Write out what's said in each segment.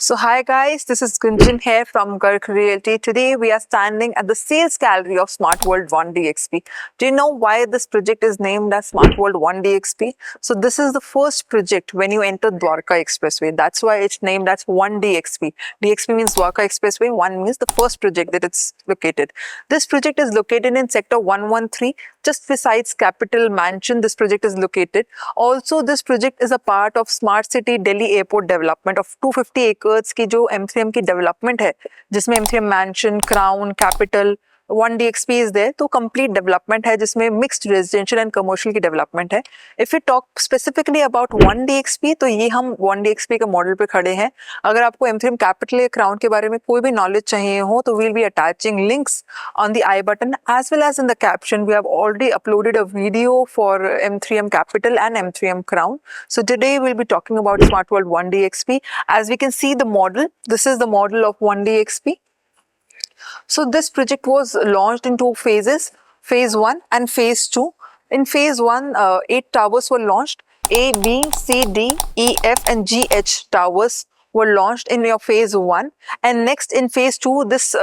So hi guys, this is Gunjan here from Garg Realty. Today we are standing at the sales gallery of Smart World 1DXP. Do you know why this project is named as Smart World 1DXP? So this is the first project when you enter Dwarka Expressway. That's why it's named as 1DXP. DXP means Dwarka Expressway, 1 means the first project that it's located. This project is located in sector 113, just besides Capital Mansion. This project is located. Also, this project is a part of Smart City Delhi Airport development of 250 acres की जो M3M की development है, जिसमें M3M Mansion, Crown, Capital, 1DXP is there. तो complete development है जिसमें mixed residential and commercial की development है. If we talk specifically about 1DXP, तो ये हम 1DXP के मॉडल पे खड़े हैं. अगर आपको M3M Capital या Crown के बारे में कोई भी नॉलेज चाहिए हो तो we'll be attaching links on the I button as well as in the caption. We have already uploaded a video for M3M Capital and M3M Crown. So today we'll be talking about Smart World 1DXP. As we can see the model, this is the model of 1DXP. So this project was launched in two phases, phase 1 and phase 2. In phase 1, 8 towers were launched. A, B, C, D, E, F and G, H towers were launched in your phase 1. And next in phase 2, this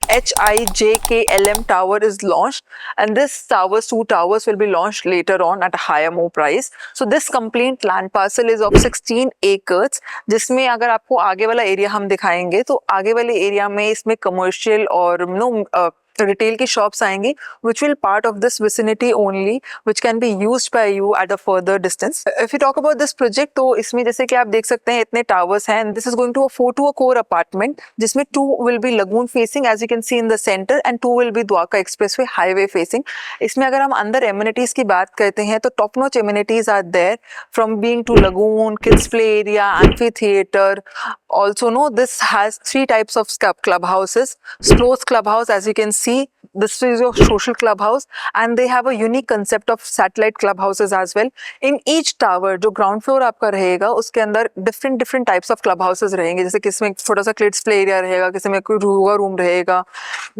HIJKLM tower is launched, and this towers, 2 towers will be launched later on at a higher more price. So this complete land parcel is of 16 acres, जिसमें अगर आपको आगे वाला area हम दिखाएंगे तो आगे वाले एरिया में इसमें कमर्शियल और रिटेल की शॉप्स आएंगी which will part of this vicinity only, which can be used by you at a further distance. If you talk about this project, तो इसमें जैसे कि आप देख सकते हैं इतने towers हैं, and this is going to a 4 to a core apartment, जिसमें 2 will be lagoon facing as you can see in the center and 2 will be Dwarka Expressway highway facing. इसमें अगर हम अंदर amenities की बात करते हैं तो top notch amenities are there, from being to lagoon, kids play area, amphitheater. Also this has 3 types of clubhouses. Sports clubhouse, as you can see, this is your social clubhouse, and they have a unique concept of satellite clubhouses as well. In each tower, जो ground floor आपका रहेगा उसके अंदर different types of clubhouses रहेंगे, जैसे किसी में छोटा सा kids play area रहेगा, किसी में कोई yoga room रहेगा.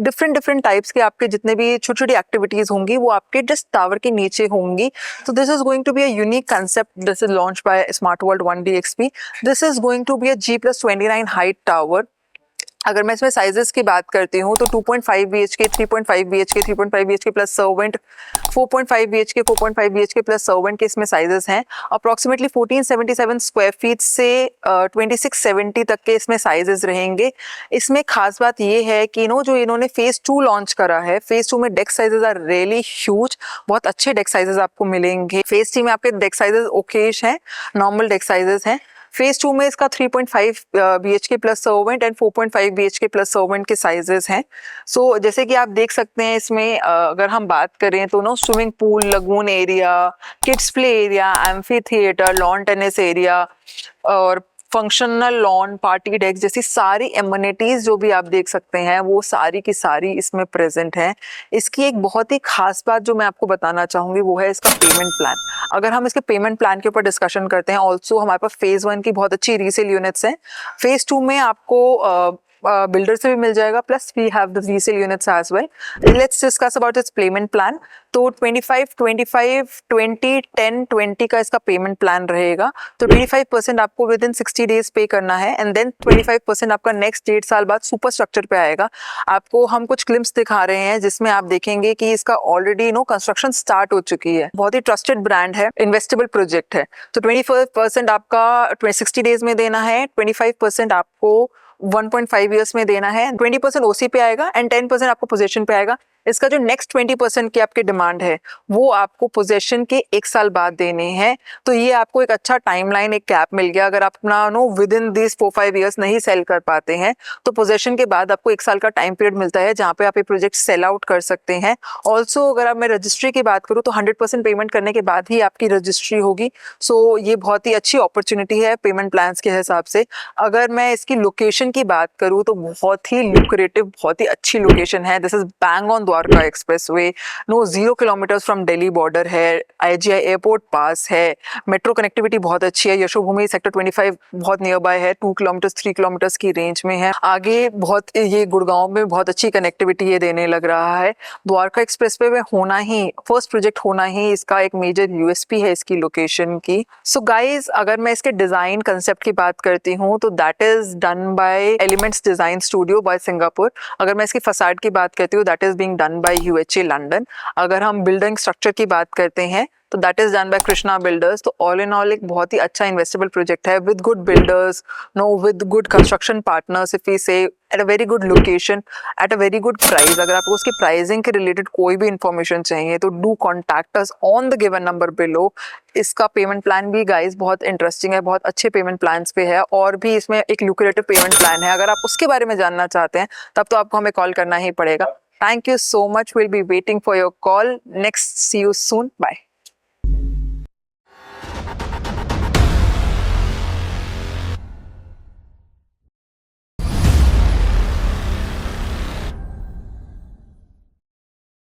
different types के आपके जितने भी छोटी-छोटी activities होंगी वो आपके just tower के नीचे होंगी. So this is going to be a unique concept. This is launched by Smart World 1DXP. This is going to be a G+29 height tower. अगर मैं इसमें साइजेस की बात करती हूँ तो 2.5 BHK, 3.5 BHK, 3.5 BHK plus servant, 4.5 BHK, 4.5 BHK plus servant के इसमें साइजेस हैं. अप्रॉक्सीमेटली 1477 स्क्वायर फीट से 2670 तक के इसमें साइजेस रहेंगे. इसमें खास बात ये है कि जो इन्होंने फेज 2 लॉन्च करा है, फेज 2 में deck sizes are really huge. बहुत अच्छे डेक साइजेस आपको मिलेंगे. फेज 3 में आपके डेक साइजेस ओकेश हैं, नॉर्मल डेक साइजेस हैं. फेज 2 में इसका 3.5 BHK plus servant and 4.5 BHK plus servant के साइजेस हैं. सो जैसे कि आप देख सकते हैं इसमें अगर हम बात करें तो swimming pool, lagoon area, kids play area, amphi theatre, lawn tennis area और फंक्शनल लॉन, पार्टी डेक जैसी सारी एमिनिटीज जो भी आप देख सकते हैं वो सारी की सारी इसमें प्रेजेंट हैं. इसकी एक बहुत ही खास बात जो मैं आपको बताना चाहूँगी वो है इसका पेमेंट प्लान. अगर हम इसके पेमेंट प्लान के ऊपर डिस्कशन करते हैं, ऑल्सो हमारे पास फेज 1 की बहुत अच्छी रीसेल यूनिट्स हैं. फेज 2 में आपको बिल्डर से भी मिल जाएगा, plus we have the resale units as well. Let's discuss about its payment plan. तो 25, 25, 20, 10, 20 का इसका पेमेंट प्लान रहेगा. तो 25% आपको विद इन 60 डेज पे करना है, एंड देन 25% आपका नेक्स्ट 1.5 साल बाद सुपर स्ट्रक्चर पे आएगा. आपको हम कुछ ग्लिम्स दिखा रहे हैं जिसमें आप देखेंगे कि इसका ऑलरेडी कंस्ट्रक्शन स्टार्ट हो चुकी है. बहुत ही ट्रस्टेड ब्रांड है, इन्वेस्टेबल प्रोजेक्ट है. तो 25% आपका 60 डेज में देना है, 25% आपको 1.5 ईयर्स में देना है, 20% ओसी पे आएगा एंड 10% आपको पोजीशन पे आएगा. इसका जो नेक्स्ट 20% की आपकी डिमांड है वो आपको पोजीशन के 1 साल बाद देने हैं. तो ये आपको एक अच्छा टाइमलाइन, एक कैप मिल गया. अगर आप अपना विद इन दिस 4-5 ईयर्स नहीं सेल कर पाते हैं तो पोजीशन के बाद आपको 1 साल का टाइम पीरियड मिलता है जहाँ पे आप ये प्रोजेक्ट सेल आउट कर सकते हैं. ऑल्सो अगर मैं रजिस्ट्री की बात करूँ तो 100% पेमेंट करने के बाद ही आपकी रजिस्ट्री होगी. सो ये बहुत ही अच्छी अपॉर्चुनिटी है पेमेंट प्लान के हिसाब से. अगर मैं इसकी लोकेशन की बात करूँ तो बहुत ही लुक्रेटिव, बहुत ही अच्छी लोकेशन है. This is bang on Dwarka expressway, no 0 kilometres from Delhi border है, IGI एयरपोर्ट पास है, मेट्रो कनेक्टिविटी बहुत अच्छी है, यशोभूमि सेक्टर 25 बहुत नियर बाय है, 2 किलोमीटर्स 3 किलोमीटर्स की रेंज में है। आगे बहुत ये गुड़गांव में बहुत अच्छी कनेक्टिविटी ये देने लग रहा है। द्वारका एक्सप्रेसवे में होना ही, फर्स्ट प्रोजेक्ट होना ही इसका एक मेजर USP है इसकी लोकेशन की। सो गाइज, अगर मैं इसके डिजाइन कंसेप्ट की बात करती हूँ तो that is done by elements design studio by Singapore. अगर मैं इसकी फसाड की बात करती हूँ that is being done by UHA London. अगर हम बिल्डिंग स्ट्रक्चर की बात करते हैं तो that is done by Krishna builders. तो ऑल इन ऑल एक बहुत ही अच्छा इन्वेस्टेबल प्रोजेक्ट है with good builders, no with good construction partners, if we say at a very good location eight a very good price. अगर आपको उसकी pricing के रिलेटेड कोई भी इंफॉर्मेशन चाहिए तो do contact us on the given number below. इसका payment plan भी गाइस बहुत इंटरेस्टिंग है, बहुत अच्छे पेमेंट प्लान्स पे है, और भी इसमें एक लुक्रेटिव पेमेंट प्लान है। अगर आप उसके बारे में जानना चाहते हैं तब तो आपको हमें कॉल करना ही पड़ेगा। Thank you so much, will be waiting for your call next. See you soon, bye.